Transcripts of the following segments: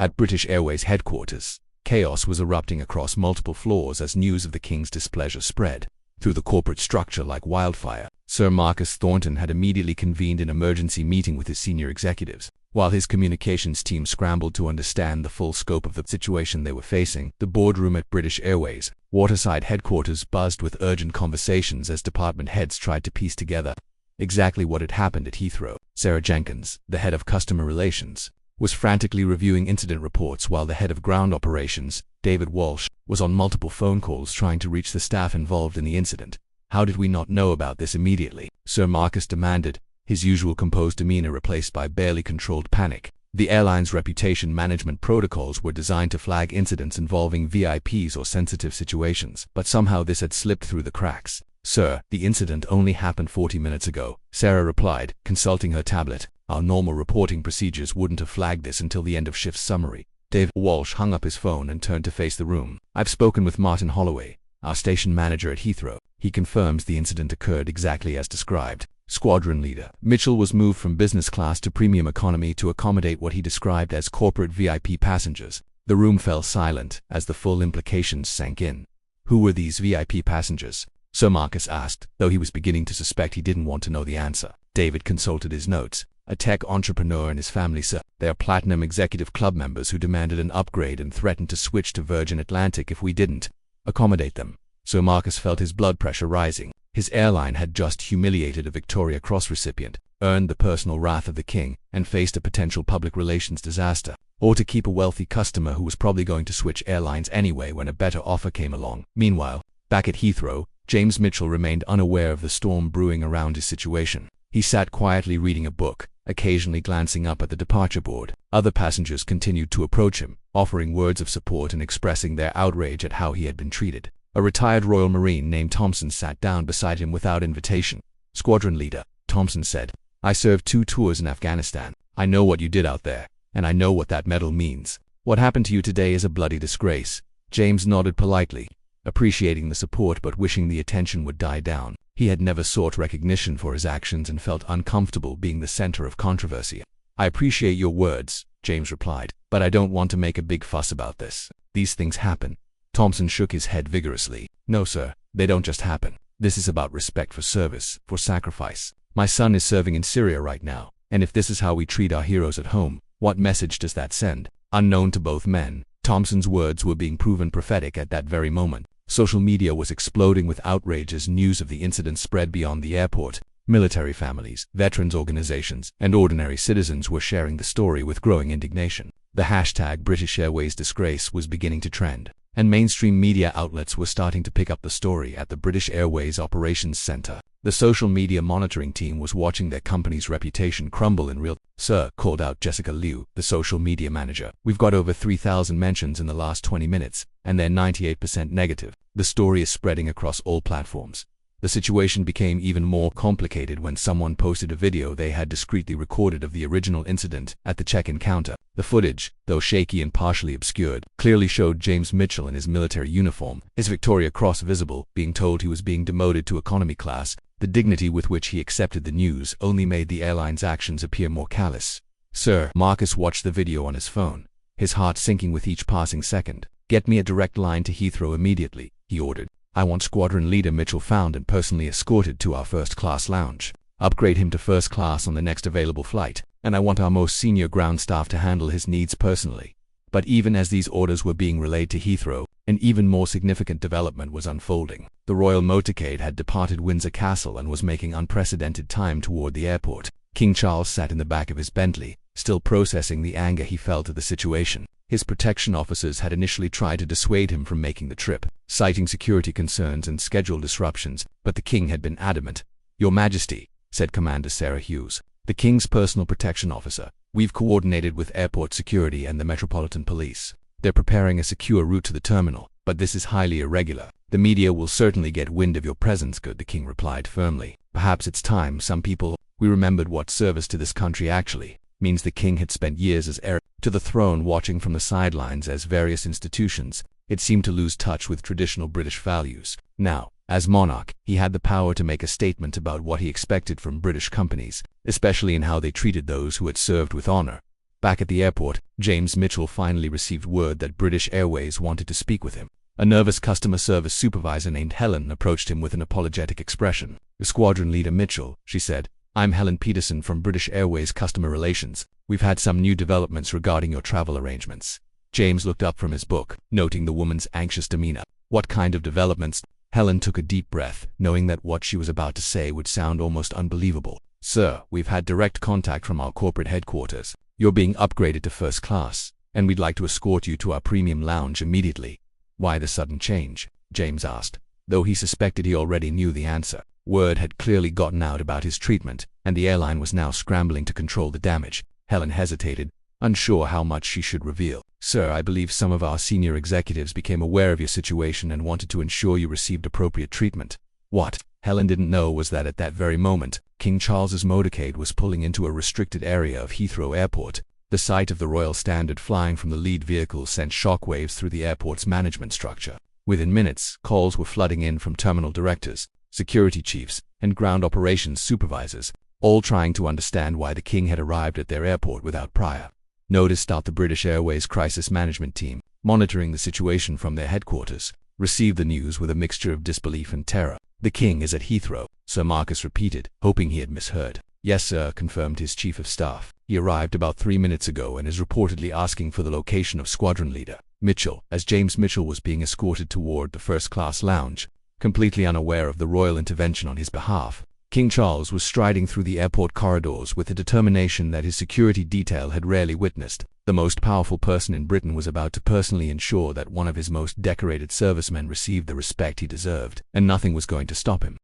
At British Airways headquarters, chaos was erupting across multiple floors as news of the King's displeasure spread through the corporate structure like wildfire. Sir Marcus Thornton had immediately convened an emergency meeting with his senior executives. While his communications team scrambled to understand the full scope of the situation they were facing, the boardroom at British Airways waterside headquarters buzzed with urgent conversations as department heads tried to piece together exactly what had happened at Heathrow. Sarah Jenkins, the head of customer relations, was frantically reviewing incident reports while the head of ground operations, David Walsh, was on multiple phone calls trying to reach the staff involved in the incident. How did we not know about this immediately? Sir Marcus demanded, his usual composed demeanor replaced by barely controlled panic. The airline's reputation management protocols were designed to flag incidents involving VIPs or sensitive situations, but somehow this had slipped through the cracks. Sir, the incident only happened 40 minutes ago, Sarah replied, consulting her tablet. Our normal reporting procedures wouldn't have flagged this until the end of shift summary. David Walsh hung up his phone and turned to face the room. I've spoken with Martin Holloway, our station manager at Heathrow. He confirms the incident occurred exactly as described. Squadron leader Mitchell was moved from business class to premium economy to accommodate what he described as corporate VIP passengers. The room fell silent as the full implications sank in. Who were these VIP passengers? Sir Marcus asked, though he was beginning to suspect he didn't want to know the answer. David consulted his notes. A tech entrepreneur and his family, sir. They are Platinum Executive Club members who demanded an upgrade and threatened to switch to Virgin Atlantic if we didn't accommodate them. Sir Marcus felt his blood pressure rising. His airline had just humiliated a Victoria Cross recipient, earned the personal wrath of the King, and faced a potential public relations disaster. Or to keep a wealthy customer who was probably going to switch airlines anyway when a better offer came along. Meanwhile, back at Heathrow, James Mitchell remained unaware of the storm brewing around his situation. He sat quietly reading a book, occasionally glancing up at the departure board. Other passengers continued to approach him, offering words of support and expressing their outrage at how he had been treated. A retired Royal Marine named Thompson sat down beside him without invitation. Squadron leader, Thompson said, I served 2 tours in Afghanistan. I know what you did out there, and I know what that medal means. What happened to you today is a bloody disgrace. James nodded politely, appreciating the support but wishing the attention would die down. He had never sought recognition for his actions and felt uncomfortable being the center of controversy. I appreciate your words, James replied, but I don't want to make a big fuss about this. These things happen. Thompson shook his head vigorously. No, sir, they don't just happen. This is about respect for service, for sacrifice. My son is serving in Syria right now, and if this is how we treat our heroes at home, what message does that send? Unknown to both men, Thompson's words were being proven prophetic at that very moment. Social media was exploding with outrage as news of the incident spread beyond the airport. Military families, veterans organizations, and ordinary citizens were sharing the story with growing indignation. The hashtag British Airways disgrace was beginning to trend, and mainstream media outlets were starting to pick up the story at the British Airways Operations Center. The social media monitoring team was watching their company's reputation crumble in real time. Sir, called out Jessica Liu, the social media manager, we've got over 3,000 mentions in the last 20 minutes, and they're 98% negative. The story is spreading across all platforms. The situation became even more complicated when someone posted a video they had discreetly recorded of the original incident at the check-in counter. The footage, though shaky and partially obscured, clearly showed James Mitchell in his military uniform, his Victoria Cross visible, being told he was being demoted to economy class. The dignity with which he accepted the news only made the airline's actions appear more callous. Sir, Marcus watched the video on his phone, his heart sinking with each passing second. Get me a direct line to Heathrow immediately, he ordered. I want Squadron Leader Mitchell found and personally escorted to our first-class lounge. Upgrade him to first class on the next available flight, and I want our most senior ground staff to handle his needs personally. But even as these orders were being relayed to Heathrow, an even more significant development was unfolding. The royal motorcade had departed Windsor Castle and was making unprecedented time toward the airport. King Charles sat in the back of his Bentley, still processing the anger he felt at the situation. His protection officers had initially tried to dissuade him from making the trip, citing security concerns and schedule disruptions, but the king had been adamant. Your Majesty, said Commander Sarah Hughes, the king's personal protection officer, we've coordinated with airport security and the Metropolitan Police. They're preparing a secure route to the terminal, but this is highly irregular. The media will certainly get wind of your presence, good, the king replied firmly. Perhaps it's time some people, we remembered what service to this country actually means. The king had spent years as heir to the throne, watching from the sidelines as various institutions, it seemed to lose touch with traditional British values. Now, as monarch, he had the power to make a statement about what he expected from British companies, especially in how they treated those who had served with honor. Back at the airport, James Mitchell finally received word that British Airways wanted to speak with him. A nervous customer service supervisor named Helen approached him with an apologetic expression. "The squadron leader Mitchell," she said. "I'm Helen Peterson from British Airways Customer Relations. We've had some new developments regarding your travel arrangements." James looked up from his book, noting the woman's anxious demeanor. "What kind of developments?" Helen took a deep breath, knowing that what she was about to say would sound almost unbelievable. "Sir, we've had direct contact from our corporate headquarters. You're being upgraded to first class, and we'd like to escort you to our premium lounge immediately." "Why the sudden change?" James asked, though he suspected he already knew the answer. Word had clearly gotten out about his treatment, and the airline was now scrambling to control the damage. Helen hesitated, unsure how much she should reveal. "Sir, I believe some of our senior executives became aware of your situation and wanted to ensure you received appropriate treatment." What Helen didn't know was that at that very moment, King Charles's motorcade was pulling into a restricted area of Heathrow Airport. The sight of the Royal Standard flying from the lead vehicle sent shockwaves through the airport's management structure. Within minutes, calls were flooding in from terminal directors, security chiefs, and ground operations supervisors, all trying to understand why the king had arrived at their airport without prior notice. The British Airways crisis management team, monitoring the situation from their headquarters, received the news with a mixture of disbelief and terror. "The king is at Heathrow," Sir Marcus repeated, hoping he had misheard. "Yes, sir," confirmed his chief of staff. "He arrived about 3 minutes ago and is reportedly asking for the location of squadron leader Mitchell." As James Mitchell was being escorted toward the first-class lounge, completely unaware of the royal intervention on his behalf, King Charles was striding through the airport corridors with a determination that his security detail had rarely witnessed. The most powerful person in Britain was about to personally ensure that one of his most decorated servicemen received the respect he deserved, and nothing was going to stop him.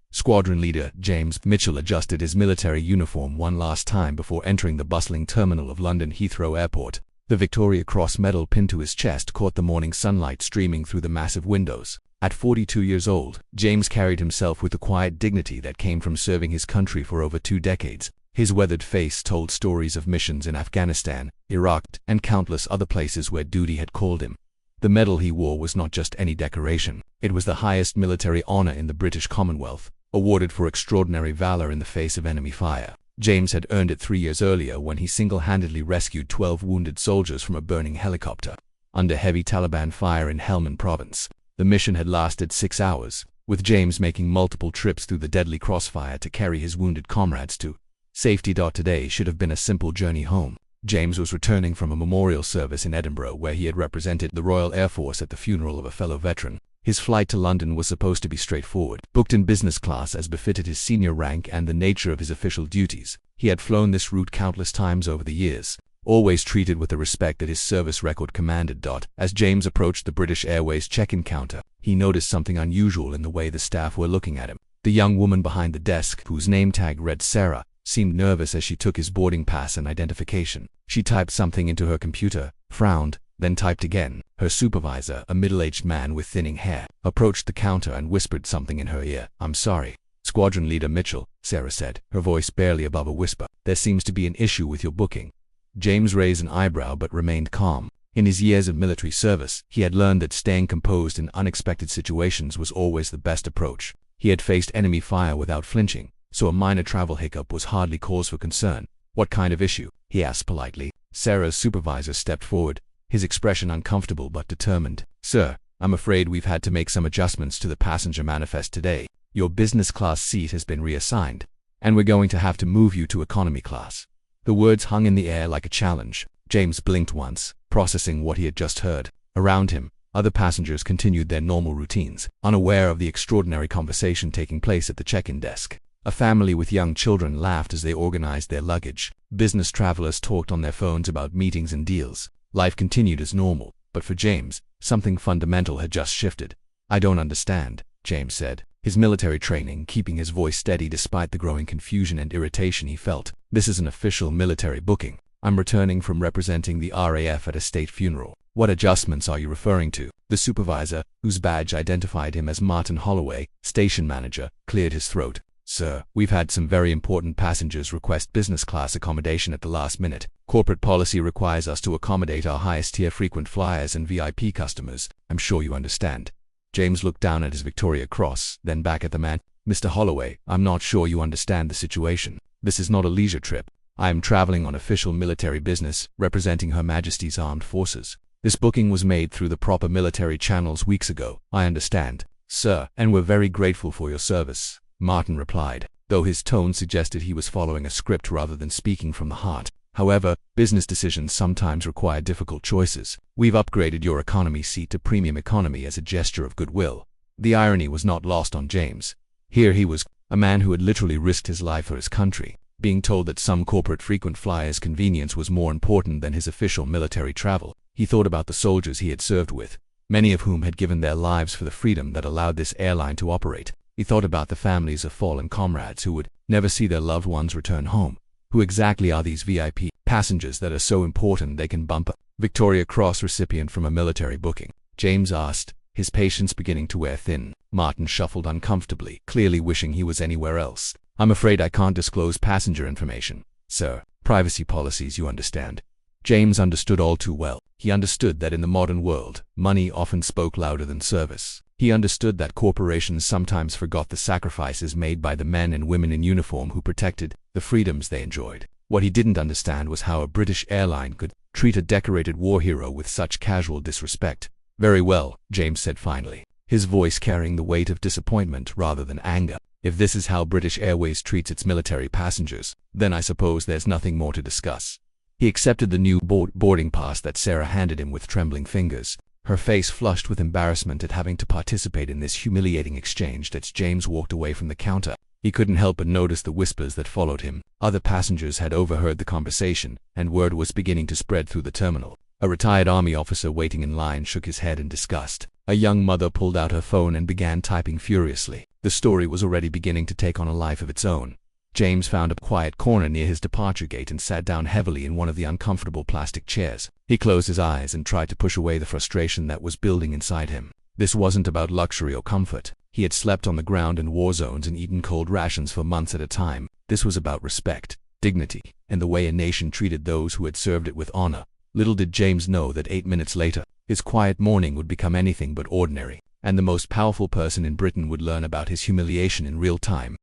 Squadron leader James Mitchell adjusted his military uniform one last time before entering the bustling terminal of London Heathrow Airport. The Victoria Cross medal pinned to his chest caught the morning sunlight streaming through the massive windows. At 42 years old, James carried himself with the quiet dignity that came from serving his country for over 2 decades. His weathered face told stories of missions in Afghanistan, Iraq, and countless other places where duty had called him. The medal he wore was not just any decoration. It was the highest military honor in the British Commonwealth, awarded for extraordinary valor in the face of enemy fire. James had earned it 3 years earlier when he single-handedly rescued 12 wounded soldiers from a burning helicopter under heavy Taliban fire in Helmand province. The mission had lasted 6 hours, with James making multiple trips through the deadly crossfire to carry his wounded comrades to safety. Today should have been a simple journey home. James was returning from a memorial service in Edinburgh where he had represented the Royal Air Force at the funeral of a fellow veteran. His flight to London was supposed to be straightforward, booked in business class as befitted his senior rank and the nature of his official duties. He had flown this route countless times over the years, always treated with the respect that his service record commanded. As James approached the British Airways check-in counter, he noticed something unusual in the way the staff were looking at him. The young woman behind the desk, whose name tag read Sarah, seemed nervous as she took his boarding pass and identification. She typed something into her computer, frowned, then typed again. Her supervisor, a middle-aged man with thinning hair, approached the counter and whispered something in her ear. "I'm sorry, Squadron Leader Mitchell," Sarah said, her voice barely above a whisper. "There seems to be an issue with your booking." James raised an eyebrow but remained calm. In his years of military service, he had learned that staying composed in unexpected situations was always the best approach. He had faced enemy fire without flinching, so a minor travel hiccup was hardly cause for concern. "What kind of issue?" he asked politely. Sarah's supervisor stepped forward, his expression uncomfortable but determined. "Sir, I'm afraid we've had to make some adjustments to the passenger manifest today. Your business class seat has been reassigned, and we're going to have to move you to economy class." The words hung in the air like a challenge. James blinked once, processing what he had just heard. Around him, other passengers continued their normal routines, unaware of the extraordinary conversation taking place at the check-in desk. A family with young children laughed as they organized their luggage. Business travelers talked on their phones about meetings and deals. Life continued as normal, but for James, something fundamental had just shifted. "I don't understand," James said, his military training keeping his voice steady despite the growing confusion and irritation he felt. "This is an official military booking. I'm returning from representing the RAF at a state funeral. What adjustments are you referring to?" The supervisor, whose badge identified him as Martin Holloway, station manager, cleared his throat. "Sir, we've had some very important passengers request business class accommodation at the last minute. Corporate policy requires us to accommodate our highest-tier frequent flyers and VIP customers. I'm sure you understand." James looked down at his Victoria Cross, then back at the man. "Mr. Holloway, I'm not sure you understand the situation. This is not a leisure trip. I am traveling on official military business, representing Her Majesty's Armed Forces. This booking was made through the proper military channels weeks ago, I understand, sir, and we're very grateful for your service," Martin replied, though his tone suggested he was following a script rather than speaking from the heart. "However, business decisions sometimes require difficult choices. We've upgraded your economy seat to premium economy as a gesture of goodwill." The irony was not lost on James. Here he was, a man who had literally risked his life for his country, being told that some corporate frequent flyer's convenience was more important than his official military travel. He thought about the soldiers he had served with, many of whom had given their lives for the freedom that allowed this airline to operate. He thought about the families of fallen comrades who would never see their loved ones return home. Who exactly are these VIP passengers that are so important they can bump a Victoria Cross recipient from a military booking? James asked, his patience beginning to wear thin. Martin shuffled uncomfortably, clearly wishing he was anywhere else. "I'm afraid I can't disclose passenger information, sir. Privacy policies, you understand." James understood all too well. He understood that in the modern world, money often spoke louder than service. He understood that corporations sometimes forgot the sacrifices made by the men and women in uniform who protected the freedoms they enjoyed. What he didn't understand was how a British airline could treat a decorated war hero with such casual disrespect. "Very well," James said finally, his voice carrying the weight of disappointment rather than anger. "If this is how British Airways treats its military passengers, then I suppose there's nothing more to discuss." He accepted the new boarding pass that Sarah handed him with trembling fingers, her face flushed with embarrassment at having to participate in this humiliating exchange. As James walked away from the counter, he couldn't help but notice the whispers that followed him. Other passengers had overheard the conversation, and word was beginning to spread through the terminal. A retired army officer waiting in line shook his head in disgust. A young mother pulled out her phone and began typing furiously. The story was already beginning to take on a life of its own. James found a quiet corner near his departure gate and sat down heavily in one of the uncomfortable plastic chairs. He closed his eyes and tried to push away the frustration that was building inside him. This wasn't about luxury or comfort. He had slept on the ground in war zones and eaten cold rations for months at a time. This was about respect, dignity, and the way a nation treated those who had served it with honor. Little did James know that 8 minutes later, his quiet morning would become anything but ordinary, and the most powerful person in Britain would learn about his humiliation in real time.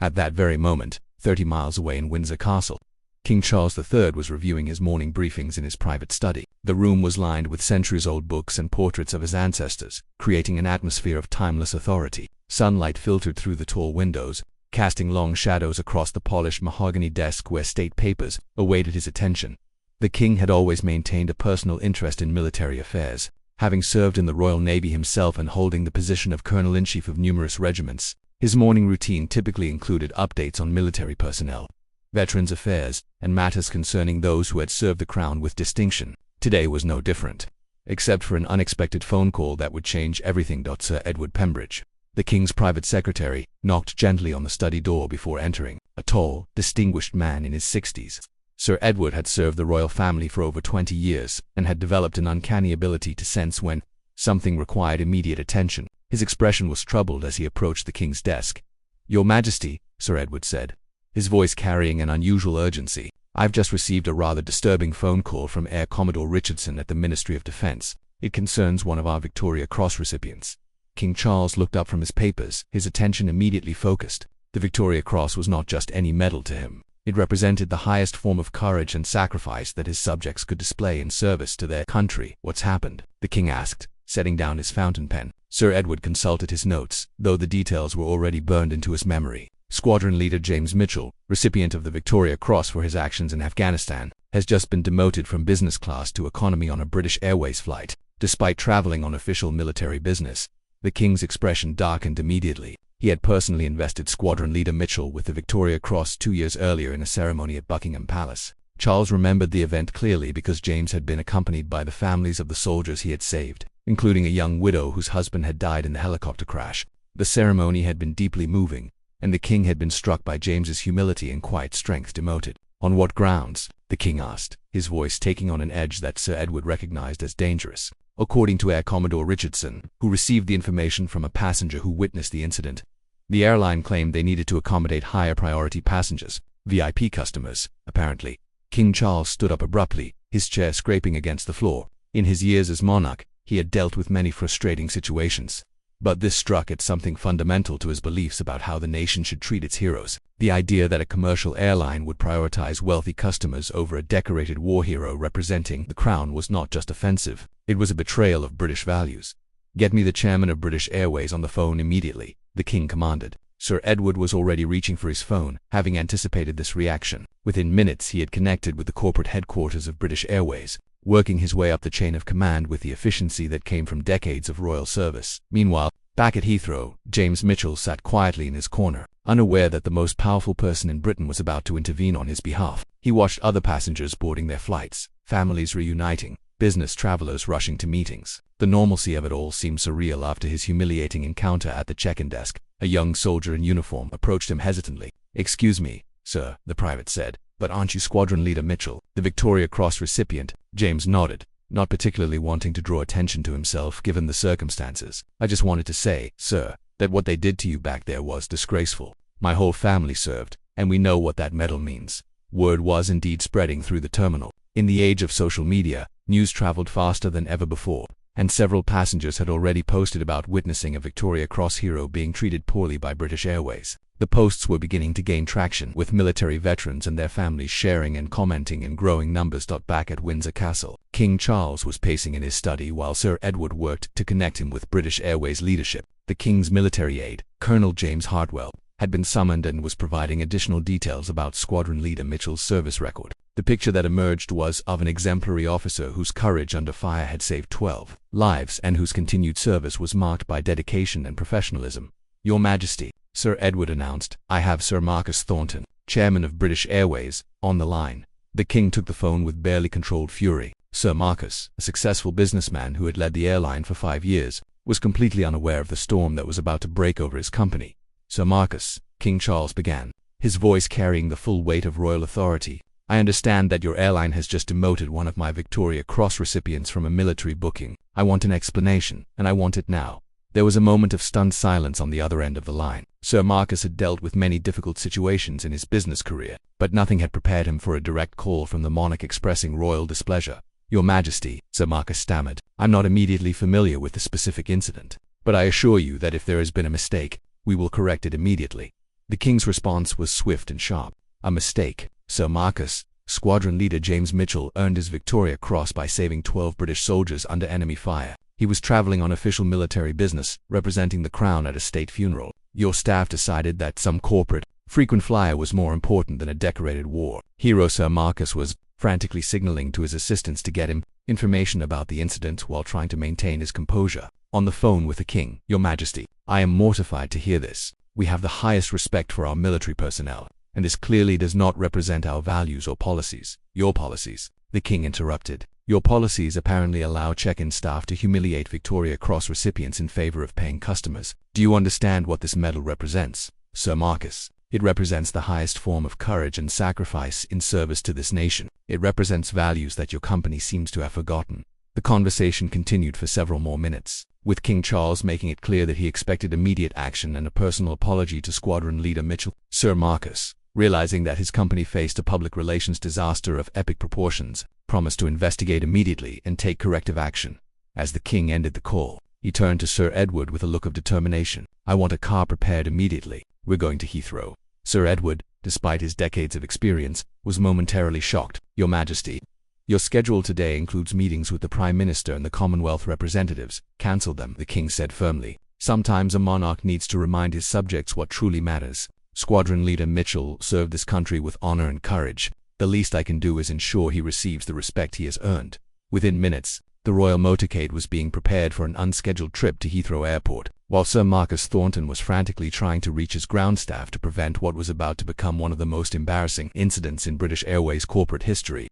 At that very moment, 30 miles away in Windsor Castle, King Charles III was reviewing his morning briefings in his private study. The room was lined with centuries-old books and portraits of his ancestors, creating an atmosphere of timeless authority. Sunlight filtered through the tall windows, casting long shadows across the polished mahogany desk where state papers awaited his attention. The king had always maintained a personal interest in military affairs, having served in the Royal Navy himself and holding the position of Colonel-in-Chief of numerous regiments. His morning routine typically included updates on military personnel, veterans affairs, and matters concerning those who had served the crown with distinction. Today was no different, except for an unexpected phone call that would change everything. Sir Edward Pembridge, the king's private secretary, knocked gently on the study door before entering. A tall, distinguished man in his 60s. Sir Edward had served the royal family for over 20 years and had developed an uncanny ability to sense when something required immediate attention. His expression was troubled as he approached the king's desk. "Your Majesty," Sir Edward said, his voice carrying an unusual urgency, "I've just received a rather disturbing phone call from Air Commodore Richardson at the Ministry of Defence. It concerns one of our Victoria Cross recipients." King Charles looked up from his papers, his attention immediately focused. The Victoria Cross was not just any medal to him. It represented the highest form of courage and sacrifice that his subjects could display in service to their country. "What's happened?" the king asked, setting down his fountain pen. Sir Edward consulted his notes, though the details were already burned into his memory. Squadron Leader James Mitchell, recipient of the Victoria Cross for his actions in Afghanistan, has just been demoted from business class to economy on a British Airways flight, despite traveling on official military business. The king's expression darkened immediately. He had personally invested Squadron Leader Mitchell with the Victoria Cross 2 years earlier in a ceremony at Buckingham Palace. Charles remembered the event clearly because James had been accompanied by the families of the soldiers he had saved, including a young widow whose husband had died in the helicopter crash. The ceremony had been deeply moving, and the king had been struck by James's humility and quiet strength. "Demoted? On what grounds?" the king asked, his voice taking on an edge that Sir Edward recognized as dangerous. "According to Air Commodore Richardson, who received the information from a passenger who witnessed the incident, the airline claimed they needed to accommodate higher priority passengers, VIP customers, apparently." King Charles stood up abruptly, his chair scraping against the floor. In his years as monarch, he had dealt with many frustrating situations. But this struck at something fundamental to his beliefs about how the nation should treat its heroes. The idea that a commercial airline would prioritize wealthy customers over a decorated war hero representing the crown was not just offensive, it was a betrayal of British values. "Get me the chairman of British Airways on the phone immediately," the king commanded. Sir Edward was already reaching for his phone, having anticipated this reaction. Within minutes he had connected with the corporate headquarters of British Airways, working his way up the chain of command with the efficiency that came from decades of royal service. Meanwhile, back at Heathrow, James Mitchell sat quietly in his corner, unaware that the most powerful person in Britain was about to intervene on his behalf. He watched other passengers boarding their flights, families reuniting, business travelers rushing to meetings. The normalcy of it all seemed surreal after his humiliating encounter at the check-in desk. A young soldier in uniform approached him hesitantly. "Excuse me, sir," the private said, "but aren't you Squadron Leader Mitchell, the Victoria Cross recipient?" James nodded, not particularly wanting to draw attention to himself given the circumstances. "I just wanted to say, sir, that what they did to you back there was disgraceful. My whole family served, and we know what that medal means." Word was indeed spreading through the terminal. In the age of social media, news traveled faster than ever before, and several passengers had already posted about witnessing a Victoria Cross hero being treated poorly by British Airways. The posts were beginning to gain traction, with military veterans and their families sharing and commenting in growing numbers. Back at Windsor Castle, King Charles was pacing in his study while Sir Edward worked to connect him with British Airways leadership. The King's military aide, Colonel James Hartwell, had been summoned and was providing additional details about Squadron Leader Mitchell's service record. The picture that emerged was of an exemplary officer whose courage under fire had saved 12 lives and whose continued service was marked by dedication and professionalism. "Your Majesty," Sir Edward announced, "I have Sir Marcus Thornton, chairman of British Airways, on the line." The king took the phone with barely controlled fury. Sir Marcus, a successful businessman who had led the airline for 5 years, was completely unaware of the storm that was about to break over his company. "Sir Marcus," King Charles began, his voice carrying the full weight of royal authority, "I understand that your airline has just demoted one of my Victoria Cross recipients from a military booking. I want an explanation, and I want it now." There was a moment of stunned silence on the other end of the line. Sir Marcus had dealt with many difficult situations in his business career, but nothing had prepared him for a direct call from the monarch expressing royal displeasure. "Your Majesty," Sir Marcus stammered, "I'm not immediately familiar with the specific incident, but I assure you that if there has been a mistake, we will correct it immediately." The king's response was swift and sharp. "A mistake, Sir Marcus? Squadron Leader James Mitchell earned his Victoria Cross by saving 12 British soldiers under enemy fire. He was traveling on official military business, representing the crown at a state funeral. Your staff decided that some corporate, frequent flyer was more important than a decorated war hero." Sir Marcus was frantically signaling to his assistants to get him information about the incident while trying to maintain his composure. On the phone with the king, "Your Majesty, I am mortified to hear this. We have the highest respect for our military personnel, and this clearly does not represent our values or policies." "Your policies," the king interrupted. "Your policies apparently allow check-in staff to humiliate Victoria Cross recipients in favor of paying customers. Do you understand what this medal represents, Sir Marcus? It represents the highest form of courage and sacrifice in service to this nation. It represents values that your company seems to have forgotten." The conversation continued for several more minutes, with King Charles making it clear that he expected immediate action and a personal apology to Squadron Leader Mitchell. Sir Marcus, realizing that his company faced a public relations disaster of epic proportions, promised to investigate immediately and take corrective action. As the king ended the call, he turned to Sir Edward with a look of determination. "I want a car prepared immediately. We're going to Heathrow." Sir Edward, despite his decades of experience, was momentarily shocked. "Your Majesty, your schedule today includes meetings with the Prime Minister and the Commonwealth representatives. Cancel them," the king said firmly. "Sometimes a monarch needs to remind his subjects what truly matters. Squadron Leader Mitchell served this country with honor and courage. The least I can do is ensure he receives the respect he has earned." Within minutes, the royal motorcade was being prepared for an unscheduled trip to Heathrow Airport, while Sir Marcus Thornton was frantically trying to reach his ground staff to prevent what was about to become one of the most embarrassing incidents in British Airways corporate history.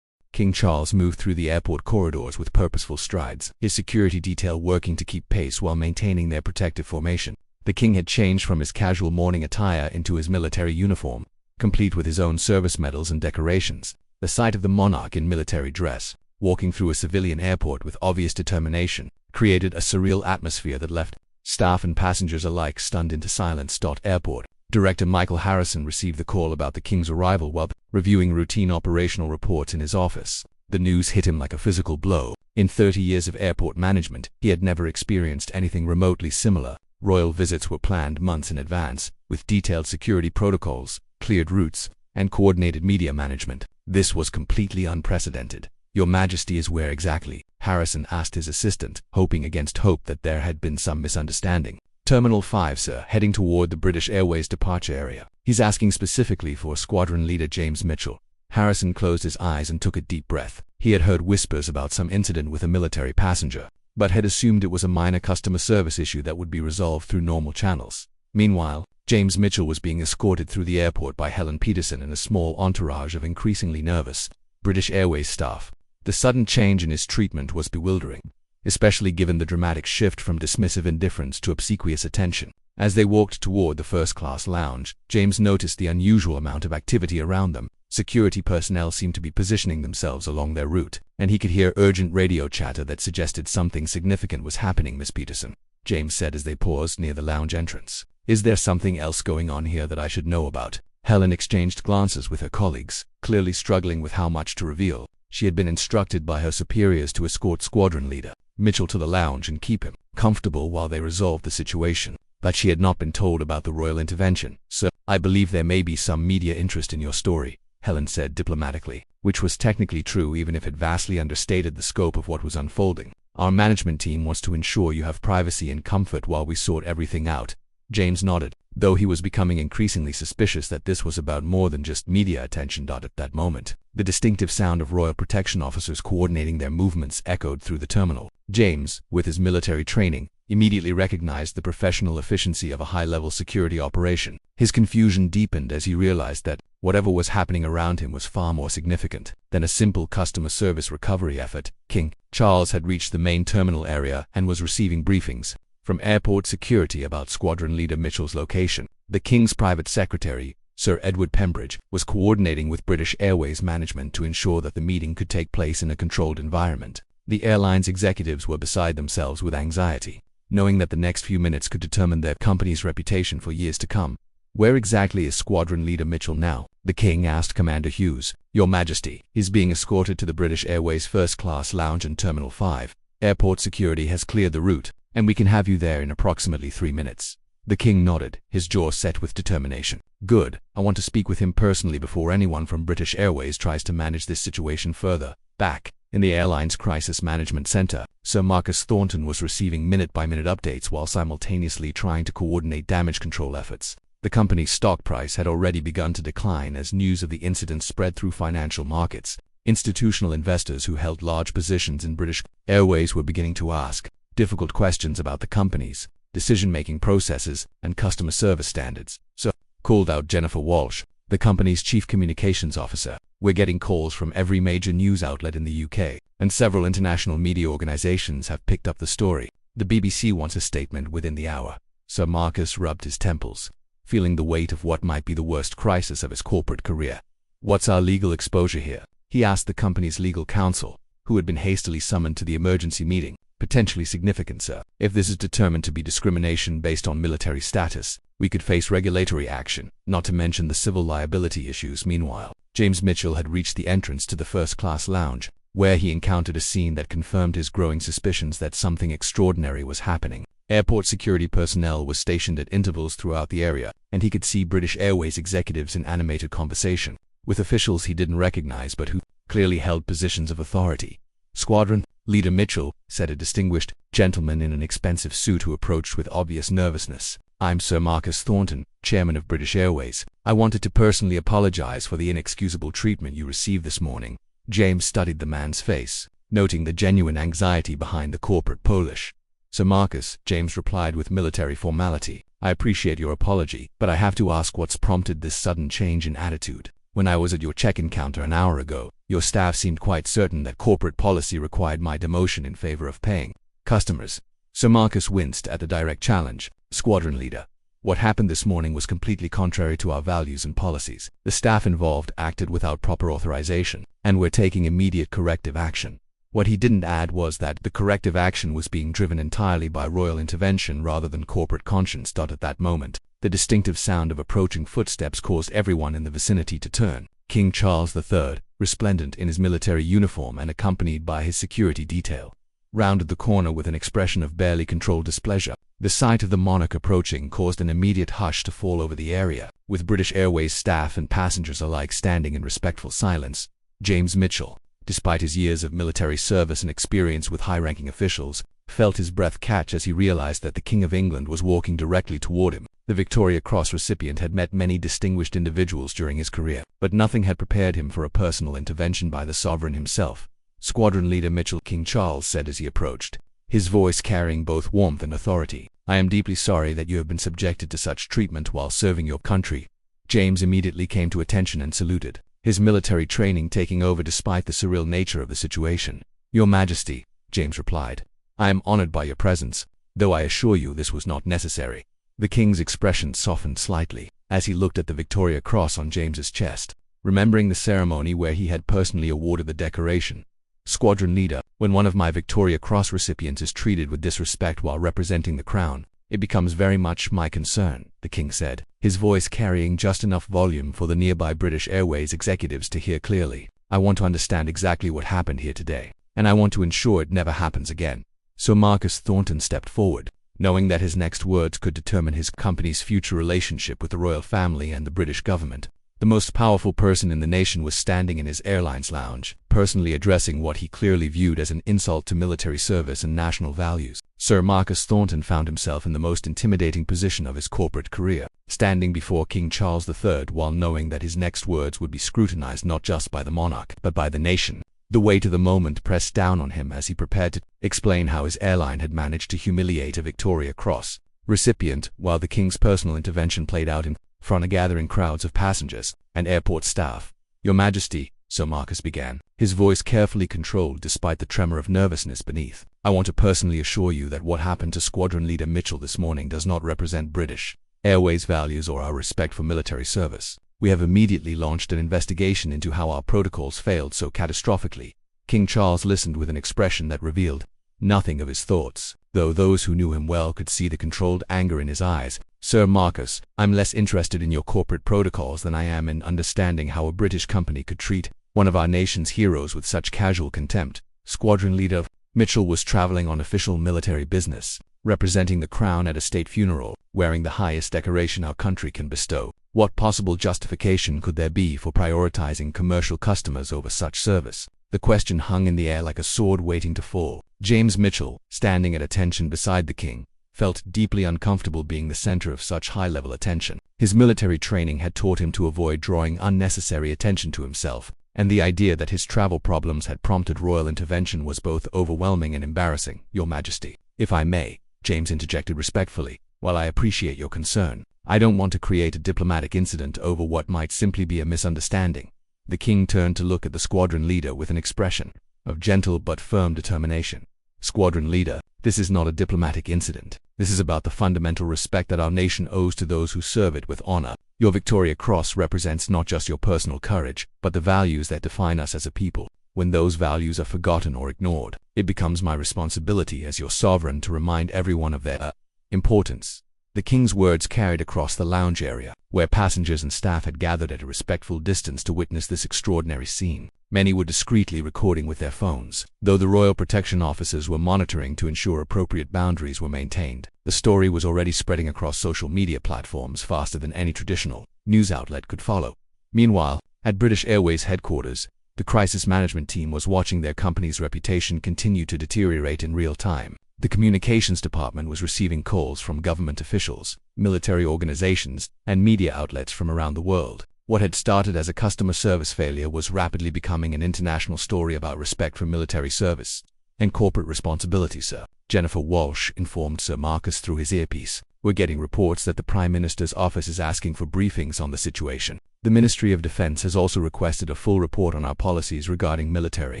King Charles moved through the airport corridors with purposeful strides, his security detail working to keep pace while maintaining their protective formation. The king had changed from his casual morning attire into his military uniform, complete with his own service medals and decorations. The sight of the monarch in military dress, walking through a civilian airport with obvious determination, created a surreal atmosphere that left staff and passengers alike stunned into silence. Airport Director Michael Harrison received the call about the king's arrival while reviewing routine operational reports in his office. The news hit him like a physical blow. In 30 years of airport management, he had never experienced anything remotely similar. Royal visits were planned months in advance, with detailed security protocols, cleared routes, and coordinated media management. This was completely unprecedented. "Your Majesty is where exactly?" Harrison asked his assistant, hoping against hope that there had been some misunderstanding. "Terminal 5, sir, heading toward the British Airways departure area. He's asking specifically for Squadron Leader James Mitchell." Harrison closed his eyes and took a deep breath. He had heard whispers about some incident with a military passenger, but had assumed it was a minor customer service issue that would be resolved through normal channels. Meanwhile, James Mitchell was being escorted through the airport by Helen Peterson and a small entourage of increasingly nervous British Airways staff. The sudden change in his treatment was bewildering, especially given the dramatic shift from dismissive indifference to obsequious attention. As they walked toward the first-class lounge, James noticed the unusual amount of activity around them. Security personnel seemed to be positioning themselves along their route, and he could hear urgent radio chatter that suggested something significant was happening. "Miss Peterson," James said as they paused near the lounge entrance, "is there something else going on here that I should know about?" Helen exchanged glances with her colleagues, clearly struggling with how much to reveal. She had been instructed by her superiors to escort Squadron Leader Mitchell to the lounge and keep him comfortable while they resolved the situation. But she had not been told about the royal intervention. "Sir, I believe there may be some media interest in your story," Helen said diplomatically, which was technically true even if it vastly understated the scope of what was unfolding. "Our management team wants to ensure you have privacy and comfort while we sort everything out." James nodded, though he was becoming increasingly suspicious that this was about more than just media attention. At that moment, the distinctive sound of royal protection officers coordinating their movements echoed through the terminal. James, with his military training, immediately recognized the professional efficiency of a high-level security operation. His confusion deepened as he realized that whatever was happening around him was far more significant than a simple customer service recovery effort. King Charles had reached the main terminal area and was receiving briefings from airport security about Squadron Leader Mitchell's location. The King's private secretary, Sir Edward Pembridge, was coordinating with British Airways management to ensure that the meeting could take place in a controlled environment. The airline's executives were beside themselves with anxiety, knowing that the next few minutes could determine their company's reputation for years to come. "Where exactly is Squadron Leader Mitchell now?" the King asked Commander Hughes. "Your Majesty, he's being escorted to the British Airways first-class lounge in Terminal 5. Airport security has cleared the route, and we can have you there in approximately 3 minutes. The King nodded, his jaw set with determination. "Good. I want to speak with him personally before anyone from British Airways tries to manage this situation further." Back in the airline's crisis management center, Sir Marcus Thornton was receiving minute-by-minute updates while simultaneously trying to coordinate damage control efforts. The company's stock price had already begun to decline as news of the incident spread through financial markets. Institutional investors who held large positions in British Airways were beginning to ask difficult questions about the company's decision-making processes and customer service standards. "So," called out Jennifer Walsh, the company's chief communications officer, "we're getting calls from every major news outlet in the UK, and several international media organizations have picked up the story. The BBC wants a statement within the hour." Sir Marcus rubbed his temples, feeling the weight of what might be the worst crisis of his corporate career. "What's our legal exposure here?" he asked the company's legal counsel, who had been hastily summoned to the emergency meeting. "Potentially significant, sir. If this is determined to be discrimination based on military status, we could face regulatory action, not to mention the civil liability issues." Meanwhile, James Mitchell had reached the entrance to the first-class lounge, where he encountered a scene that confirmed his growing suspicions that something extraordinary was happening. Airport security personnel was stationed at intervals throughout the area, and he could see British Airways executives in animated conversation with officials he didn't recognize but who clearly held positions of authority. "Squadron Leader Mitchell," said a distinguished gentleman in an expensive suit who approached with obvious nervousness. "I'm Sir Marcus Thornton, chairman of British Airways. I wanted to personally apologize for the inexcusable treatment you received this morning." James studied the man's face, noting the genuine anxiety behind the corporate Polish. "Sir Marcus," James replied with military formality, "I appreciate your apology, but I have to ask what's prompted this sudden change in attitude. When I was at your check-in counter an hour ago, your staff seemed quite certain that corporate policy required my demotion in favor of paying customers." Sir Marcus winced at the direct challenge. "Squadron Leader, what happened this morning was completely contrary to our values and policies. The staff involved acted without proper authorization, and we're taking immediate corrective action." What he didn't add was that the corrective action was being driven entirely by royal intervention rather than corporate conscience. At that moment, the distinctive sound of approaching footsteps caused everyone in the vicinity to turn. King Charles III, resplendent in his military uniform and accompanied by his security detail, rounded the corner with an expression of barely controlled displeasure. The sight of the monarch approaching caused an immediate hush to fall over the area, with British Airways staff and passengers alike standing in respectful silence. James Mitchell, despite his years of military service and experience with high-ranking officials, felt his breath catch as he realized that the King of England was walking directly toward him. The Victoria Cross recipient had met many distinguished individuals during his career, but nothing had prepared him for a personal intervention by the sovereign himself. Squadron Leader Mitchell, King Charles said as he approached, his voice carrying both warmth and authority. "I am deeply sorry that you have been subjected to such treatment while serving your country." James immediately came to attention and saluted, his military training taking over despite the surreal nature of the situation. "Your Majesty," James replied, "I am honored by your presence, though I assure you this was not necessary." The king's expression softened slightly as he looked at the Victoria Cross on James's chest, remembering the ceremony where he had personally awarded the decoration. "Squadron Leader, when one of my Victoria Cross recipients is treated with disrespect while representing the crown, it becomes very much my concern," the king said, his voice carrying just enough volume for the nearby British Airways executives to hear clearly. "I want to understand exactly what happened here today, and I want to ensure it never happens again." Sir Marcus Thornton stepped forward, knowing that his next words could determine his company's future relationship with the royal family and the British government. The most powerful person in the nation was standing in his airline's lounge, personally addressing what he clearly viewed as an insult to military service and national values. Sir Marcus Thornton found himself in the most intimidating position of his corporate career, standing before King Charles III while knowing that his next words would be scrutinized not just by the monarch, but by the nation. The weight of the moment pressed down on him as he prepared to explain how his airline had managed to humiliate a Victoria Cross recipient while the king's personal intervention played out in front of gathering crowds of passengers and airport staff. "Your Majesty," Sir Marcus began, his voice carefully controlled despite the tremor of nervousness beneath, "I want to personally assure you that what happened to Squadron Leader Mitchell this morning does not represent British Airways values or our respect for military service. We have immediately launched an investigation into how our protocols failed so catastrophically." King Charles listened with an expression that revealed nothing of his thoughts, though those who knew him well could see the controlled anger in his eyes. "Sir Marcus, I'm less interested in your corporate protocols than I am in understanding how a British company could treat one of our nation's heroes with such casual contempt." Squadron Leader Mitchell was traveling on official military business, representing the crown at a state funeral, wearing the highest decoration our country can bestow. What possible justification could there be for prioritizing commercial customers over such service? The question hung in the air like a sword waiting to fall. James Mitchell, standing at attention beside the king, felt deeply uncomfortable being the center of such high-level attention. His military training had taught him to avoid drawing unnecessary attention to himself, and the idea that his travel problems had prompted royal intervention was both overwhelming and embarrassing. "Your Majesty, if I may," James interjected respectfully, "while I appreciate your concern, I don't want to create a diplomatic incident over what might simply be a misunderstanding." The king turned to look at the squadron leader with an expression of gentle but firm determination. "Squadron Leader, this is not a diplomatic incident. This is about the fundamental respect that our nation owes to those who serve it with honor. Your Victoria Cross represents not just your personal courage, but the values that define us as a people. When those values are forgotten or ignored, it becomes my responsibility as your sovereign to remind everyone of their importance." The king's words carried across the lounge area, where passengers and staff had gathered at a respectful distance to witness this extraordinary scene. Many were discreetly recording with their phones, though the royal protection officers were monitoring to ensure appropriate boundaries were maintained. The story was already spreading across social media platforms faster than any traditional news outlet could follow. Meanwhile, at British Airways headquarters, the crisis management team was watching their company's reputation continue to deteriorate in real time. The communications department was receiving calls from government officials, military organizations, and media outlets from around the world. What had started as a customer service failure was rapidly becoming an international story about respect for military service and corporate responsibility. "Sir," Jennifer Walsh informed Sir Marcus through his earpiece, "we're getting reports that the Prime Minister's office is asking for briefings on the situation. The Ministry of Defense has also requested a full report on our policies regarding military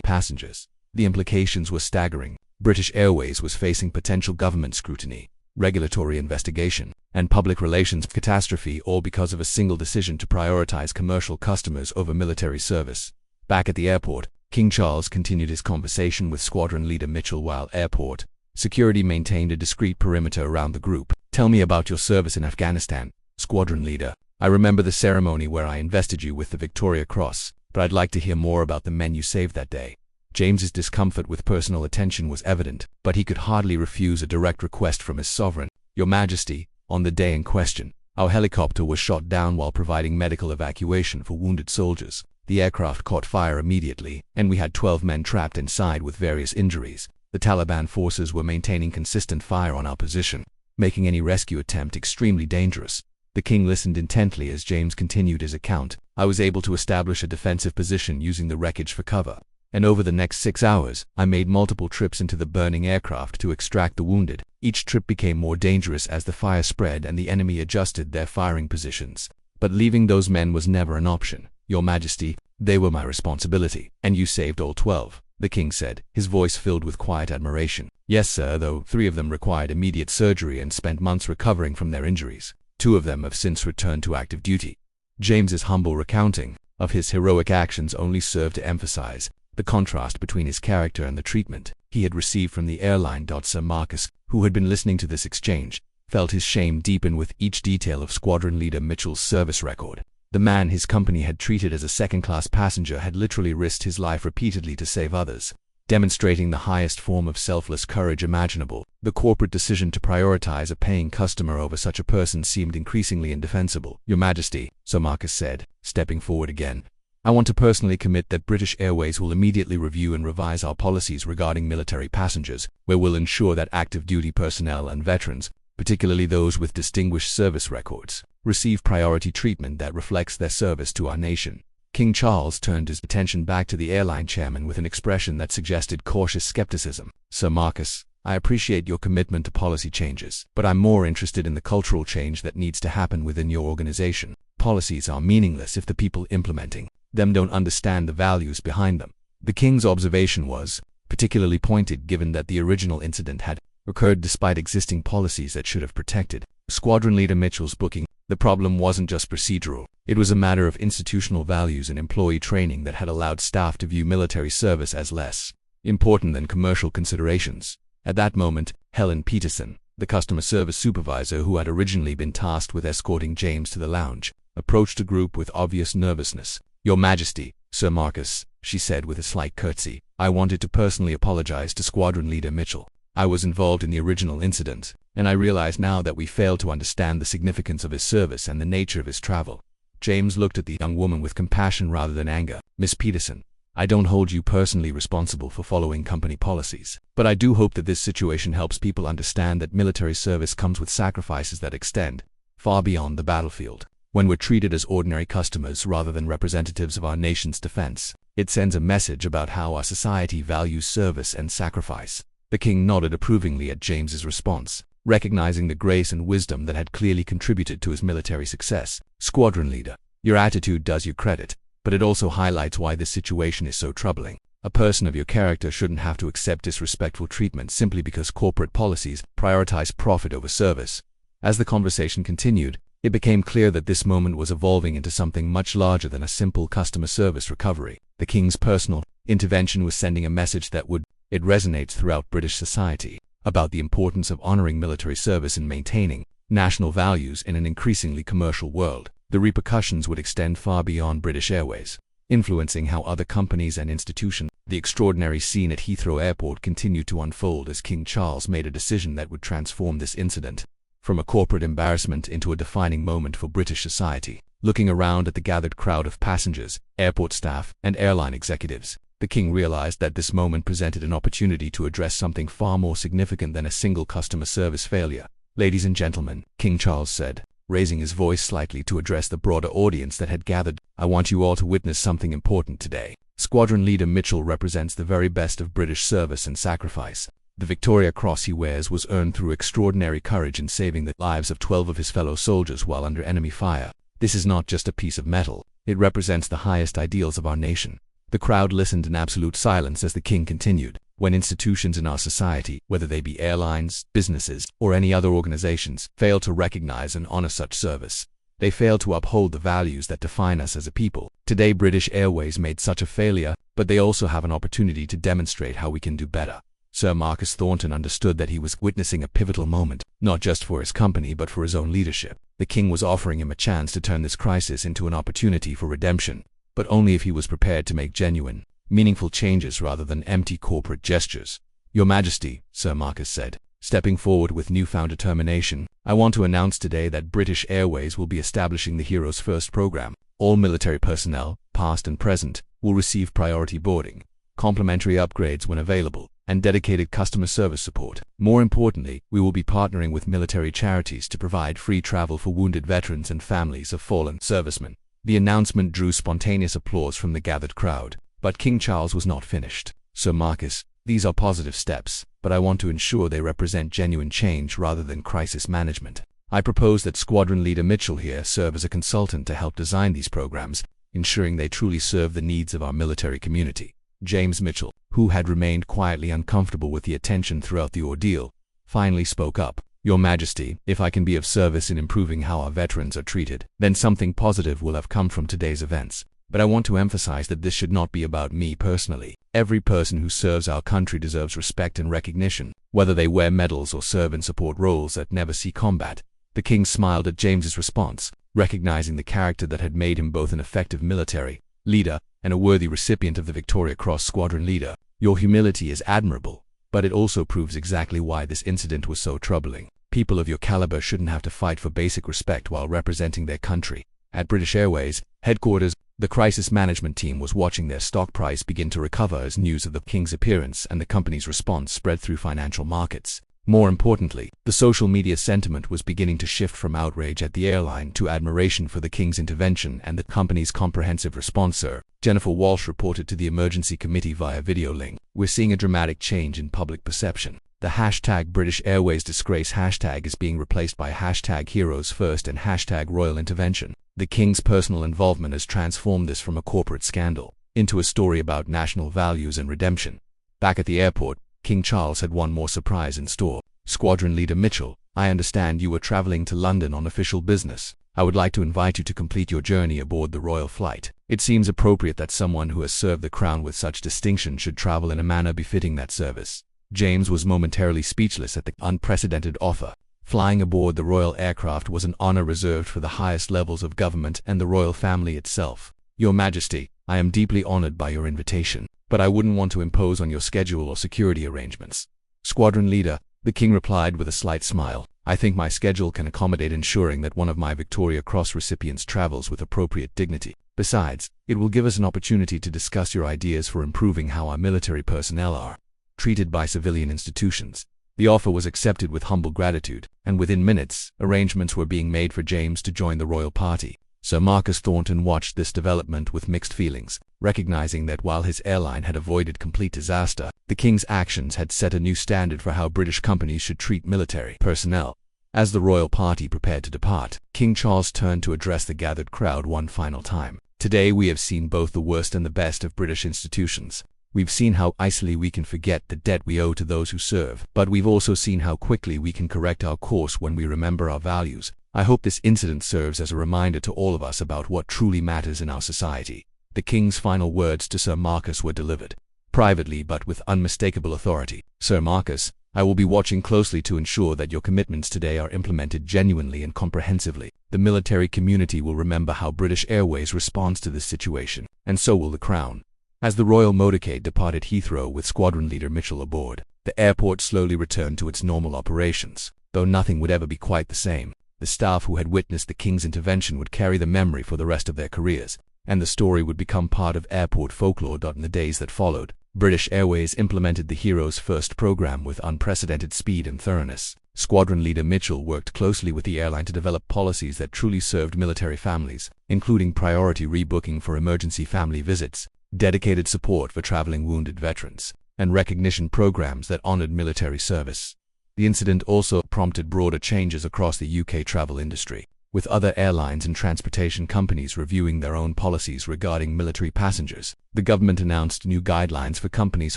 passengers." The implications were staggering. British Airways was facing potential government scrutiny, regulatory investigation, and public relations catastrophe, all because of a single decision to prioritize commercial customers over military service. Back at the airport, King Charles continued his conversation with Squadron Leader Mitchell while airport security maintained a discreet perimeter around the group. "Tell me about your service in Afghanistan, Squadron Leader. I remember the ceremony where I invested you with the Victoria Cross," but I'd like to hear more about the men you saved that day." James's discomfort with personal attention was evident, but he could hardly refuse a direct request from his sovereign. "Your Majesty, on the day in question, our helicopter was shot down while providing medical evacuation for wounded soldiers. The aircraft caught fire immediately, and we had 12 men trapped inside with various injuries. The Taliban forces were maintaining consistent fire on our position, making any rescue attempt extremely dangerous." The king listened intently as James continued his account. "I was able to establish a defensive position using the wreckage for cover, and over the next 6 hours, I made multiple trips into the burning aircraft to extract the wounded. Each trip became more dangerous as the fire spread and the enemy adjusted their firing positions. But leaving those men was never an option. Your Majesty, they were my responsibility, and you saved all 12, the king said, his voice filled with quiet admiration. "Yes, sir, though 3 of them required immediate surgery and spent months recovering from their injuries. 2 of them have since returned to active duty." James's humble recounting of his heroic actions only served to emphasize the contrast between his character and the treatment he had received from the airline. Sir Marcus, who had been listening to this exchange, felt his shame deepen with each detail of Squadron Leader Mitchell's service record. The man his company had treated as a second-class passenger had literally risked his life repeatedly to save others, demonstrating the highest form of selfless courage imaginable. The corporate decision to prioritize a paying customer over such a person seemed increasingly indefensible. "Your Majesty," Sir Marcus said, stepping forward again, "I want to personally commit that British Airways will immediately review and revise our policies regarding military passengers, where we'll ensure that active duty personnel and veterans, particularly those with distinguished service records, receive priority treatment that reflects their service to our nation." King Charles turned his attention back to the airline chairman with an expression that suggested cautious skepticism. "Sir Marcus, I appreciate your commitment to policy changes, but I'm more interested in the cultural change that needs to happen within your organization. Policies are meaningless if the people implementing them don't understand the values behind them." The king's observation was particularly pointed given that the original incident had occurred despite existing policies that should have protected Squadron Leader Mitchell's booking. The problem wasn't just procedural. It was a matter of institutional values and employee training that had allowed staff to view military service as less important than commercial considerations. At that moment, Helen Peterson, the customer service supervisor who had originally been tasked with escorting James to the lounge, approached the group with obvious nervousness. "Your Majesty, Sir Marcus," she said with a slight curtsy, "I wanted to personally apologize to Squadron Leader Mitchell. I was involved in the original incident, and I realize now that we failed to understand the significance of his service and the nature of his travel." James looked at the young woman with compassion rather than anger. "Miss Peterson, I don't hold you personally responsible for following company policies, but I do hope that this situation helps people understand that military service comes with sacrifices that extend far beyond the battlefield. When we're treated as ordinary customers rather than representatives of our nation's defense, it sends a message about how our society values service and sacrifice." The king nodded approvingly at James's response, recognizing the grace and wisdom that had clearly contributed to his military success. "Squadron Leader, your attitude does you credit, but it also highlights why this situation is so troubling. A person of your character shouldn't have to accept disrespectful treatment simply because corporate policies prioritize profit over service." As the conversation continued, it became clear that this moment was evolving into something much larger than a simple customer service recovery. The king's personal intervention was sending a message that it resonates throughout British society about the importance of honoring military service and maintaining national values in an increasingly commercial world. The repercussions would extend far beyond British Airways, influencing how other companies and institutions. The extraordinary scene at Heathrow Airport continued to unfold as King Charles made a decision that would transform this incident from a corporate embarrassment into a defining moment for British society. Looking around at the gathered crowd of passengers, airport staff, and airline executives, the king realized that this moment presented an opportunity to address something far more significant than a single customer service failure. "Ladies and gentlemen," King Charles said, raising his voice slightly to address the broader audience that had gathered, "I want you all to witness something important today. Squadron Leader Mitchell represents the very best of British service and sacrifice. The Victoria Cross he wears was earned through extraordinary courage in saving the lives of 12 of his fellow soldiers while under enemy fire. This is not just a piece of metal, it represents the highest ideals of our nation." The crowd listened in absolute silence as the king continued. "When institutions in our society, whether they be airlines, businesses, or any other organizations, fail to recognize and honor such service, they fail to uphold the values that define us as a people. Today British Airways made such a failure, but they also have an opportunity to demonstrate how we can do better." Sir Marcus Thornton understood that he was witnessing a pivotal moment, not just for his company but for his own leadership. The king was offering him a chance to turn this crisis into an opportunity for redemption. but only if he was prepared to make genuine, meaningful changes rather than empty corporate gestures. "Your Majesty," Sir Marcus said, stepping forward with newfound determination, "I want to announce today that British Airways will be establishing the Heroes First program. All military personnel, past and present, will receive priority boarding, complimentary upgrades when available, and dedicated customer service support. More importantly, we will be partnering with military charities to provide free travel for wounded veterans and families of fallen servicemen." The announcement drew spontaneous applause from the gathered crowd, but King Charles was not finished. "Sir Marcus, these are positive steps, but I want to ensure they represent genuine change rather than crisis management. I propose that Squadron Leader Mitchell here serve as a consultant to help design these programs, ensuring they truly serve the needs of our military community." James Mitchell, who had remained quietly uncomfortable with the attention throughout the ordeal, finally spoke up. "Your Majesty, if I can be of service in improving how our veterans are treated, then something positive will have come from today's events. But I want to emphasize that this should not be about me personally. Every person who serves our country deserves respect and recognition, whether they wear medals or serve in support roles that never see combat." The king smiled at James's response, recognizing the character that had made him both an effective military leader and a worthy recipient of the Victoria Cross Squadron Leader. "Your humility is admirable, but it also proves exactly why this incident was so troubling. People of your caliber shouldn't have to fight for basic respect while representing their country." At British Airways headquarters, the crisis management team was watching their stock price begin to recover as news of the king's appearance and the company's response spread through financial markets. More importantly, the social media sentiment was beginning to shift from outrage at the airline to admiration for the king's intervention and the company's comprehensive response. Sir Jennifer Walsh reported to the emergency committee via video link, "We're seeing a dramatic change in public perception. The hashtag British Airways disgrace hashtag is being replaced by hashtag Heroes First and hashtag Royal Intervention. The king's personal involvement has transformed this from a corporate scandal into a story about national values and redemption." Back at the airport, King Charles had one more surprise in store. "Squadron Leader Mitchell, I understand you were traveling to London on official business. I would like to invite you to complete your journey aboard the royal flight. It seems appropriate that someone who has served the crown with such distinction should travel in a manner befitting that service." James was momentarily speechless at the unprecedented offer. Flying aboard the royal aircraft was an honor reserved for the highest levels of government and the royal family itself. "Your Majesty, I am deeply honored by your invitation, but I wouldn't want to impose on your schedule or security arrangements." "Squadron Leader," the king replied with a slight smile, "I think my schedule can accommodate ensuring that one of my Victoria Cross recipients travels with appropriate dignity. Besides, it will give us an opportunity to discuss your ideas for improving how our military personnel are treated by civilian institutions." The offer was accepted with humble gratitude, and within minutes, arrangements were being made for James to join the royal party. Sir Marcus Thornton watched this development with mixed feelings, recognizing that while his airline had avoided complete disaster, the king's actions had set a new standard for how British companies should treat military personnel. As the royal party prepared to depart, King Charles turned to address the gathered crowd one final time. "Today we have seen both the worst and the best of British institutions. We've seen how easily we can forget the debt we owe to those who serve, but we've also seen how quickly we can correct our course when we remember our values. I hope this incident serves as a reminder to all of us about what truly matters in our society." The king's final words to Sir Marcus were delivered privately but with unmistakable authority. "Sir Marcus, I will be watching closely to ensure that your commitments today are implemented genuinely and comprehensively. The military community will remember how British Airways responds to this situation, and so will the Crown." As the royal motorcade departed Heathrow with Squadron Leader Mitchell aboard, the airport slowly returned to its normal operations. Though nothing would ever be quite the same, the staff who had witnessed the king's intervention would carry the memory for the rest of their careers, and the story would become part of airport folklore. In the days that followed, British Airways implemented the Heroes First program with unprecedented speed and thoroughness. Squadron Leader Mitchell worked closely with the airline to develop policies that truly served military families, including priority rebooking for emergency family visits, dedicated support for traveling wounded veterans, and recognition programs that honored military service. The incident also prompted broader changes across the UK travel industry, with other airlines and transportation companies reviewing their own policies regarding military passengers. The government announced new guidelines for companies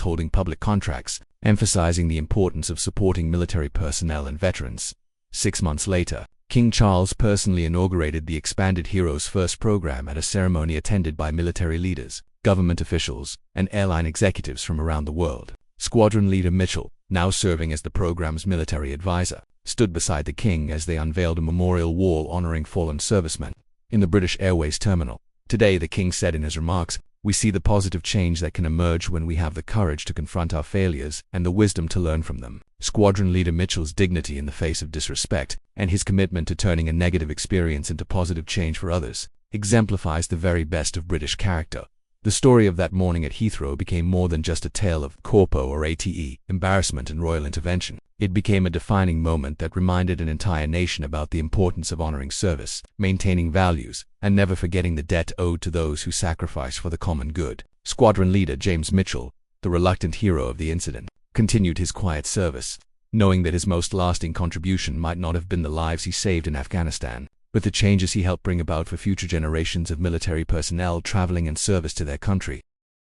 holding public contracts, emphasizing the importance of supporting military personnel and veterans. 6 months later, King Charles personally inaugurated the expanded Heroes First program at a ceremony attended by military leaders, government officials, and airline executives from around the world. Squadron Leader Mitchell, now serving as the program's military advisor, stood beside the king as they unveiled a memorial wall honoring fallen servicemen. In the British Airways terminal, Today, the king said in his remarks, we see the positive change that can emerge when we have the courage to confront our failures and the wisdom to learn from them. Squadron Leader Mitchell's dignity in the face of disrespect and his commitment to turning a negative experience into positive change for others exemplifies the very best of British character. The story of that morning at Heathrow became more than just a tale of corpo or ate, embarrassment and royal intervention. It became a defining moment that reminded an entire nation about the importance of honoring service, maintaining values, and never forgetting the debt owed to those who sacrifice for the common good. Squadron Leader James Mitchell, the reluctant hero of the incident, continued his quiet service, knowing that his most lasting contribution might not have been the lives he saved in Afghanistan, but the changes he helped bring about for future generations of military personnel traveling in service to their country.